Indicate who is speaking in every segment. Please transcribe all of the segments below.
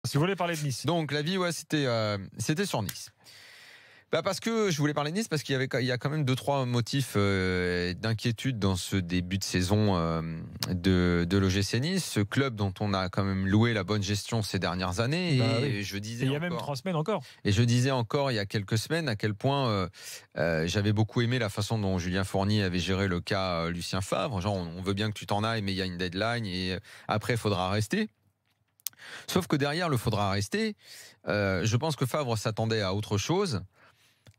Speaker 1: Si vous voulez parler de Nice.
Speaker 2: Donc l'avis, c'était sur Nice. Parce que je voulais parler de Nice parce qu'il y a quand même 2-3 motifs d'inquiétude dans ce début de saison de l'OGC Nice, ce club dont on a quand même loué la bonne gestion ces dernières années. Et je disais
Speaker 1: il y a même 3 semaines encore.
Speaker 2: Et je disais encore il y a quelques semaines à quel point j'avais beaucoup aimé la façon dont Julien Fournier avait géré le cas Lucien Favre. Genre on veut bien que tu t'en ailles, mais il y a une deadline et après il faudra rester. Sauf que derrière le faudra rester, je pense que Favre s'attendait à autre chose.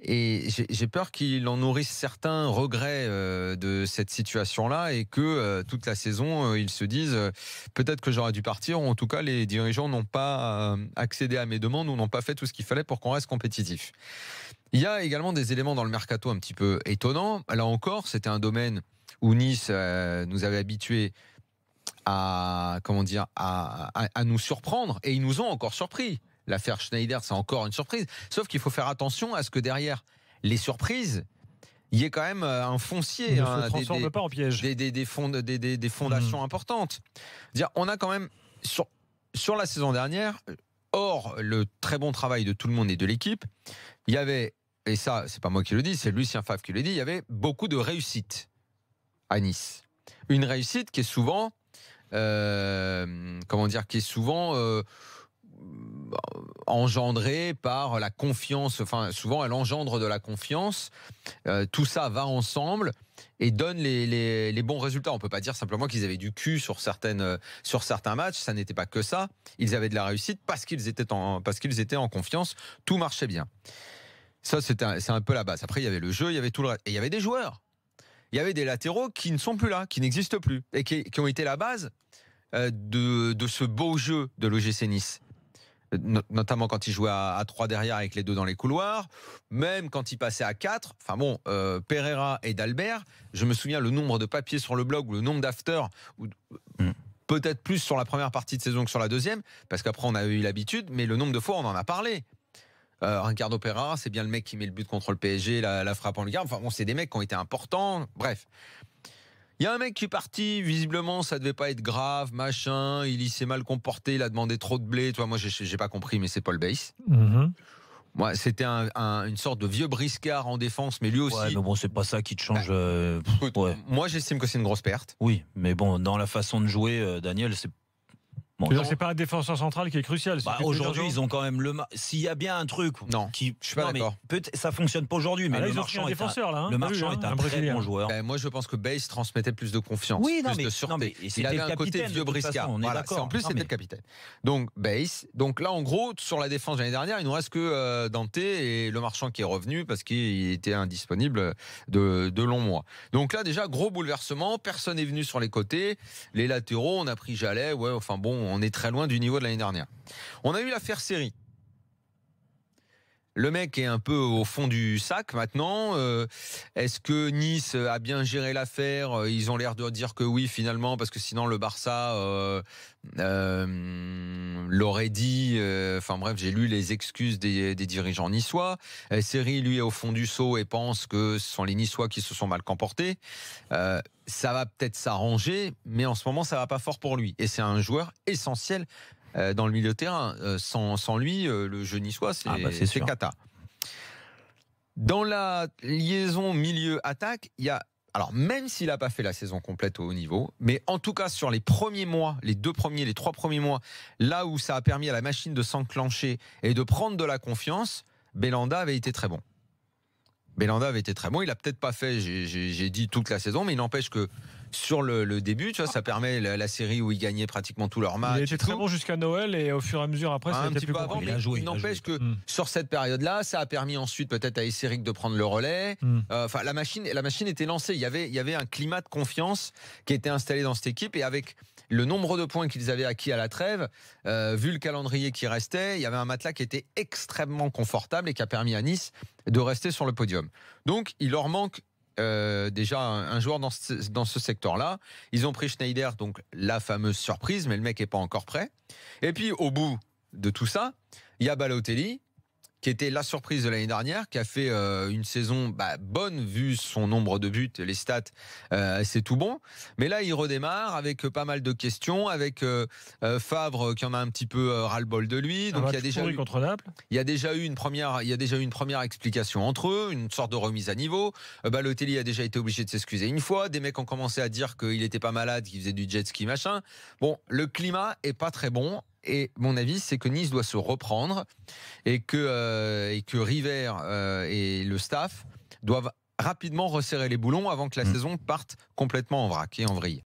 Speaker 2: Et j'ai peur qu'il en nourrisse certains regrets de cette situation-là et que toute la saison, ils se disent peut-être que j'aurais dû partir, ou en tout cas les dirigeants n'ont pas accédé à mes demandes ou n'ont pas fait tout ce qu'il fallait pour qu'on reste compétitif. Il y a également des éléments dans le mercato un petit peu étonnants. Là encore, c'était un domaine où Nice nous avait habitués à nous surprendre, et ils nous ont encore surpris. L'affaire Schneider, c'est encore une surprise. Sauf qu'il faut faire attention à ce que derrière les surprises, il y ait quand même un foncier,
Speaker 1: ne se transforme pas en piège.
Speaker 2: des fondations importantes. On a quand même, sur la saison dernière, hors le très bon travail de tout le monde et de l'équipe, il y avait, et ça, c'est pas moi qui le dis, c'est Lucien Favre qui le dit, il y avait beaucoup de réussite à Nice. Une réussite qui est souvent, engendrée par la confiance, enfin souvent elle engendre de la confiance, tout ça va ensemble et donne les bons résultats. On peut pas dire simplement qu'ils avaient du cul sur certains matchs, ça n'était pas que ça, ils avaient de la réussite parce qu'ils étaient en confiance, tout marchait bien. Ça c'est un peu la base. Après il y avait le jeu, il y avait tout le reste, et il y avait des joueurs. Il y avait des latéraux qui ne sont plus là, qui n'existent plus et qui ont été la base de ce beau jeu de l'OGC Nice. Notamment quand il jouait à 3 derrière avec les 2 dans les couloirs, même quand il passait à 4. Enfin bon, Pereira et Dalbert, je me souviens le nombre de papiers sur le blog, ou le nombre d'afters, peut-être plus sur la première partie de saison que sur la deuxième, parce qu'après on a eu l'habitude, mais le nombre de fois on en a parlé. Ricardo Pereira, c'est bien le mec qui met le but contre le PSG, la frappe en lucarne. Enfin bon, c'est des mecs qui ont été importants. Bref. Il y a un mec qui est parti, visiblement ça devait pas être grave, machin, il s'est mal comporté, il a demandé trop de blé. Toi, moi j'ai pas compris, mais c'est Paul Bass. Moi, c'était une sorte de vieux briscard en défense, mais lui aussi.
Speaker 3: Ouais, mais bon, c'est pas ça qui te change.
Speaker 2: Écoute, moi j'estime que c'est une grosse perte.
Speaker 3: Oui, mais bon, dans la façon de jouer, Daniel, c'est.
Speaker 1: Bon, c'est pas un défenseur central qui est crucial.
Speaker 3: Aujourd'hui, ils ont quand même s'il y a bien un truc
Speaker 2: je suis pas d'accord.
Speaker 3: Ça fonctionne pas aujourd'hui, mais
Speaker 1: le Marchand est
Speaker 3: un très bon joueur.
Speaker 2: Moi, je pense que Bass transmettait plus de confiance, plus de sûreté. Il avait un côté vieux briscard. En plus, c'était le capitaine. Donc Bass. Donc là, en gros, sur la défense de l'année dernière, il nous reste que Dante et le Marchand qui est revenu parce qu'il était indisponible de longs mois. Donc là, déjà, gros bouleversement. Personne n'est venu sur les côtés. Les latéraux, on a pris Jallet. Ouais, enfin bon. On est très loin du niveau de l'année dernière. On a eu l'affaire Seri. Le mec est un peu au fond du sac maintenant. Est-ce que Nice a bien géré l'affaire ? Ils ont l'air de dire que oui finalement, parce que sinon le Barça l'aurait dit. Enfin bref, j'ai lu les excuses des dirigeants niçois. Seri, lui, est au fond du seau et pense que ce sont les Niçois qui se sont mal comportés. Ça va peut-être s'arranger, mais en ce moment, ça va pas fort pour lui. Et c'est un joueur essentiel dans le milieu de terrain. Sans lui, le jeu niçois, c'est cata. Dans la liaison milieu-attaque, il y a... Alors, même s'il n'a pas fait la saison complète au haut niveau, mais en tout cas, sur les premiers mois, les 3 premiers mois, là où ça a permis à la machine de s'enclencher et de prendre de la confiance, Belhanda avait été très bon. Belhanda avait été très bon. Il n'a peut-être pas fait, j'ai dit, toute la saison, mais il n'empêche que sur le début, tu vois, ça permet la série où ils gagnaient pratiquement tous leurs matchs.
Speaker 1: Il était très bon jusqu'à Noël et au fur et à mesure après, ça a été plus compliqué.
Speaker 2: Il n'empêche que sur cette période-là, ça a permis ensuite peut-être à Esseric de prendre le relais. Enfin, la machine était lancée. Il y avait un climat de confiance qui était installé dans cette équipe, et avec le nombre de points qu'ils avaient acquis à la trêve, vu le calendrier qui restait, il y avait un matelas qui était extrêmement confortable et qui a permis à Nice de rester sur le podium. Donc, il leur manque déjà un joueur dans ce secteur-là. Ils ont pris Schneider, donc la fameuse surprise, mais le mec n'est pas encore prêt. Et puis, au bout de tout ça, il y a Balotelli, qui était la surprise de l'année dernière, qui a fait une saison bonne vu son nombre de buts, les stats, c'est tout bon. Mais là, il redémarre avec pas mal de questions, avec Favre qui en a un petit peu ras-le-bol de lui. Donc il y a déjà eu une première explication entre eux, une sorte de remise à niveau. Balotelli a déjà été obligé de s'excuser une fois. Des mecs ont commencé à dire qu'il était pas malade, qu'il faisait du jet ski machin. Bon, le climat est pas très bon. Et mon avis, c'est que Nice doit se reprendre et que River et le staff doivent rapidement resserrer les boulons avant que la saison parte complètement en vrac et en vrille.